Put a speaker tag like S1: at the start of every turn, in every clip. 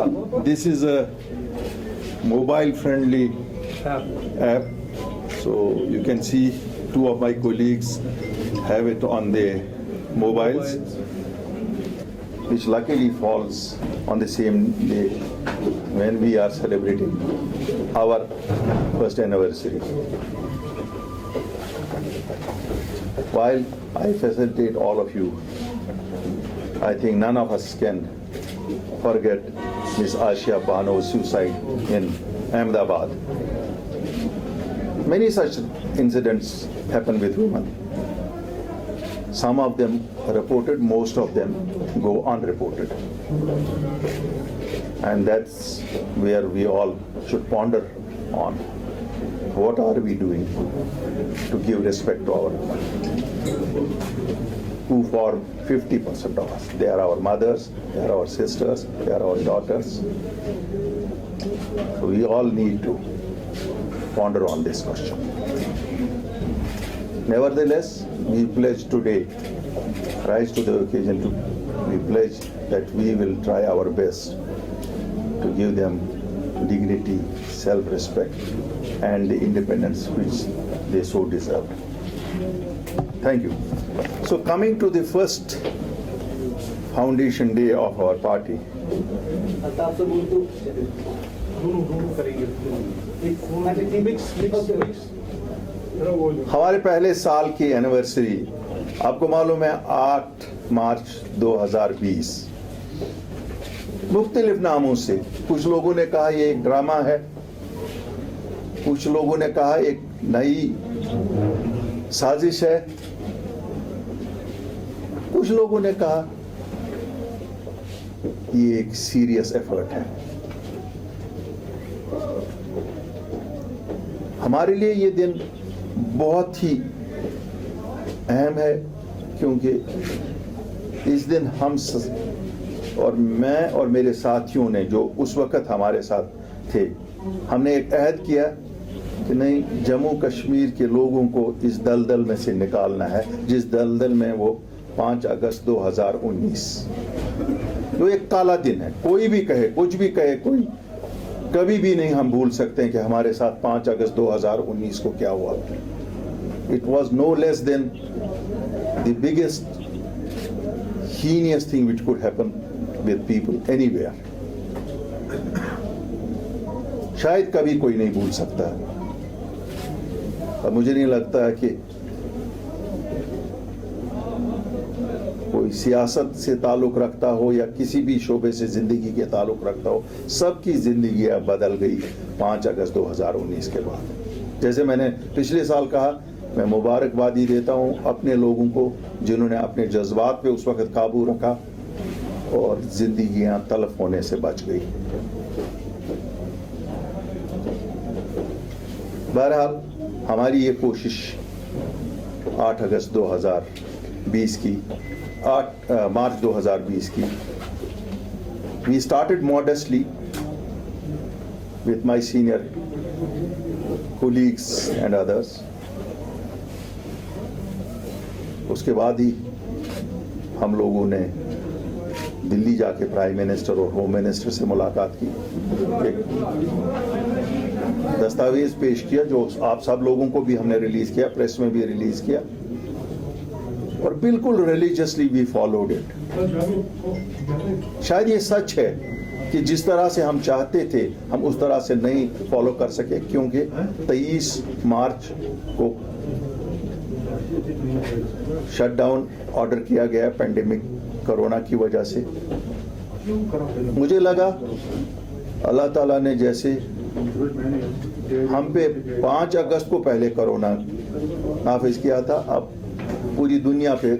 S1: This is a mobile-friendly app. So you can see two of my colleagues have it on their mobiles, which luckily falls on the same day when we are celebrating our first anniversary. While I facilitate all of you, I think none of us can forget Ms. Ashia Bano's suicide in Ahmedabad. Many such incidents happen with women. Some of them are reported, most of them go unreported. And that's where we all should ponder on. What are we doing to give respect to our women, who form 50% of us? They are our mothers, they are our sisters, they are our daughters. So we all need to ponder on this question. Nevertheless, we pledge today, rise to the occasion, we pledge that we will try our best to give them dignity, self-respect, and the independence which they so deserve. Thank you. So coming to the first foundation day of our party, ہمارے پہلے سال کی anniversary آپ کو معلوم ہے 8 مارچ 2020. مختلف ناموں سے کچھ لوگوں نے کہا یہ ایک ڈرامہ ہے, کچھ لوگوں نے کہا ایک نئی سازش ہے, کچھ لوگوں نے کہا یہ ایک سیریس ایفرٹ ہے. ہمارے لیے یہ دن بہت ہی اہم ہے, کیونکہ اس دن ہم اور میں اور میرے ساتھیوں نے جو اس وقت ہمارے ساتھ تھے, ہم نے ایک عہد کیا کہ نہیں, جموں کشمیر کے لوگوں کو اس دلدل میں سے نکالنا ہے جس دلدل میں وہ 5 اگست 2019 جو ایک کالا دن ہے. کوئی بھی کہے, کچھ بھی کہے, کوئی کبھی بھی نہیں ہم بھول سکتے ہیں کہ ہمارے ساتھ 5 اگست 2019 کو کیا ہوا. It was no less than the biggest heinous thing which could happen with people anywhere. شاید کبھی کوئی نہیں بھول سکتا, اور مجھے نہیں لگتا کہ کوئی سیاست سے تعلق رکھتا ہو یا کسی بھی شعبے سے زندگی کے تعلق رکھتا ہو, سب کی زندگی اب بدل گئی 5 اگست 2019 کے بعد. جیسے میں نے پچھلے سال کہا, میں مبارکبادی دیتا ہوں اپنے لوگوں کو جنہوں نے اپنے جذبات پہ اس وقت قابو رکھا اور زندگیاں تلف ہونے سے بچ گئی. بہرحال ہماری یہ کوشش 8 اگست 2020 کی, 8 مارچ 2020 کی, we started modestly with my senior colleagues and others. اس کے بعد ہی ہم لوگوں نے دلی جا کے پرائم منسٹر اور ہوم منسٹر سے ملاقات کی, ایک دستاویز پیش کیا جو آپ سب لوگوں کو بھی ہم نے ریلیز کیا, پریس میں بھی ریلیز کیا, اور بالکل ریلیجسلی وی فالوڈ اٹ. شاید یہ سچ ہے کہ جس طرح سے ہم چاہتے تھے ہم اس طرح سے نہیں فالو کر سکے, کیونکہ 23 مارچ کو شٹ ڈاؤن آرڈر کیا گیا پینڈیمک کرونا کی وجہ سے. مجھے لگا اللہ تعالیٰ نے جیسے ہم پہ 5 اگست کو پہلے کرونا نافذ کیا تھا, اب پوری دنیا پہ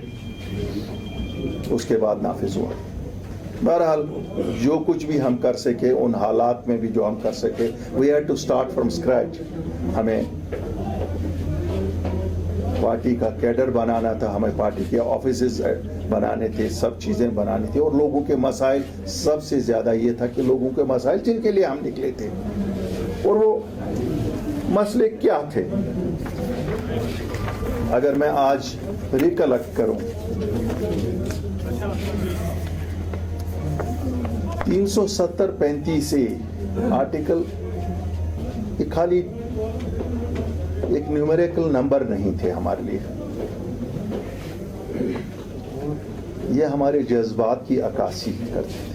S1: اس کے بعد نافذ ہوا. بہرحال جو کچھ بھی ہم کر سکے ان حالات میں بھی جو ہم کر سکے, we had to start from scratch. ہمیں پارٹی کا کیڈر بنانا تھا, ہمیں پارٹی کے آفیسز بنانے تھے, سب چیزیں بنانی تھی, اور لوگوں کے مسائل, سب سے زیادہ یہ تھا کہ لوگوں کے مسائل جن کے لیے ہم نکلے تھے, اور وہ مسئلے کیا تھے. اگر میں آج ریکلیکٹ کروں 370-35 آرٹیکل یہ خالی ایک نیومیریکل نمبر نہیں تھے ہمارے لیے، یہ ہمارے جذبات کی عکاسی کرتے تھے.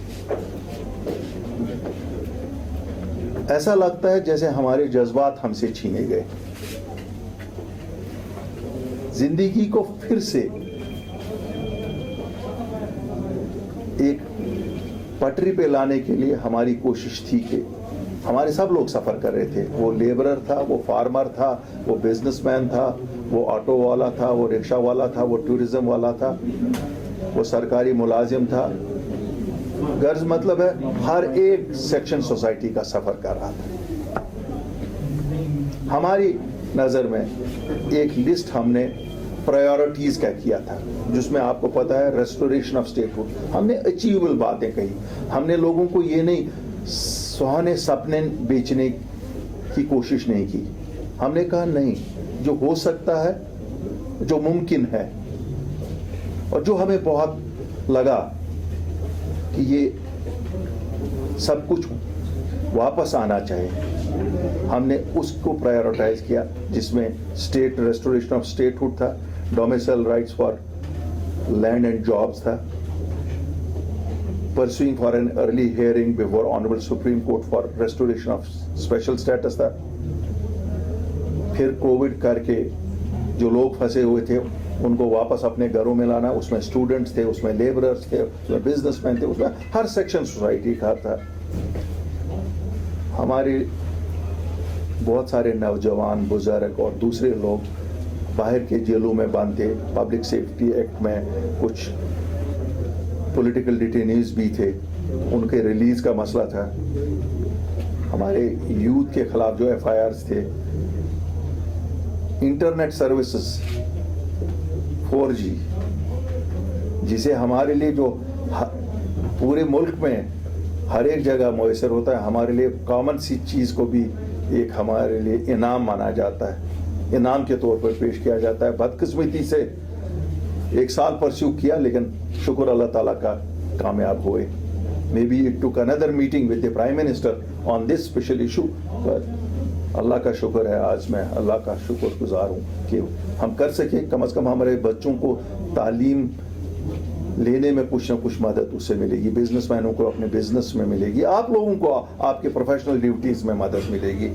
S1: ایسا لگتا ہے جیسے ہمارے جذبات ہم سے چھینے گئے. زندگی کو پھر سے ایک پٹری پہ لانے کے لیے ہماری کوشش تھی کہ ہمارے سب لوگ سفر کر رہے تھے. وہ لیبرر تھا، وہ فارمر تھا، وہ بزنس مین تھا، وہ آٹو والا تھا، وہ رکشہ والا تھا، وہ ٹورزم والا تھا، وہ سرکاری ملازم تھا. غرض مطلب ہے ہر ایک سیکشن سوسائٹی کا سفر کر رہا تھا. ہماری نظر میں ایک لسٹ ہم نے پرائیورٹیز کا کیا تھا، جس میں آپ کو پتا ہے ریسٹوریشن آف اسٹیٹ ہوڈ. ہم نے اچیویبل باتیں کہی. ہم نے لوگوں کو یہ نہیں سہانے سپنے بیچنے کی کوشش نہیں کی. ہم نے کہا نہیں، جو ہو سکتا ہے، جو ممکن ہے، اور جو ہمیں بہت لگا کہ یہ سب کچھ واپس آنا چاہیے، ہم نے اس کو پرائیورٹائز کیا، جس میں state restoration of statehood تھا، domicile rights for land and jobs تھا، pursuing for an early hearing before Honorable Supreme Court for restoration of special status تھا. پھر کووڈ کر کے جو لوگ پھنسے ہوئے تھے ان کو واپس اپنے گھروں میں لانا. اس میں اسٹوڈنٹس تھے، اس میں لیبررس تھے، اس میں بزنس مین تھے، اس میں ہر سیکشن سوسائٹی کا تھا. ہمارے بہت سارے نوجوان، بزرگ اور دوسرے لوگ باہر کے جیلوں میں بند تھے. پبلک سیفٹی ایکٹ میں کچھ پولیٹیکل ڈیٹینیز بھی تھے، ان کے ریلیز کا مسئلہ تھا. ہمارے یوتھ کے خلاف جو ایف آئی آرز تھے، انٹرنیٹ سروسز 4G جسے ہمارے لیے جو پورے ملک میں ہر ایک جگہ میسر ہوتا ہے، ہمارے لیے کامن سی چیز کو بھی ایک ہمارے لیے انعام مانا جاتا ہے، انعام کے طور پر پیش کیا جاتا ہے. بدقسمتی سے 1 سال پرسیو کیا، لیکن شکر اللہ تعالیٰ کا کامیاب ہوئے. مے بی اٹ ٹوک اندر meeting with the prime minister on this special issue. اللہ کا شکر ہے، آج میں اللہ کا شکر گزار ہوں کہ ہم کر سکے. کم از کم ہمارے بچوں کو تعلیم لینے میں کچھ نہ کچھ مدد اس سے ملے گی، بزنس مینوں کو اپنے بزنس میں ملے گی، آپ لوگوں کو آپ کے پروفیشنل ڈیوٹیز میں مدد ملے گی.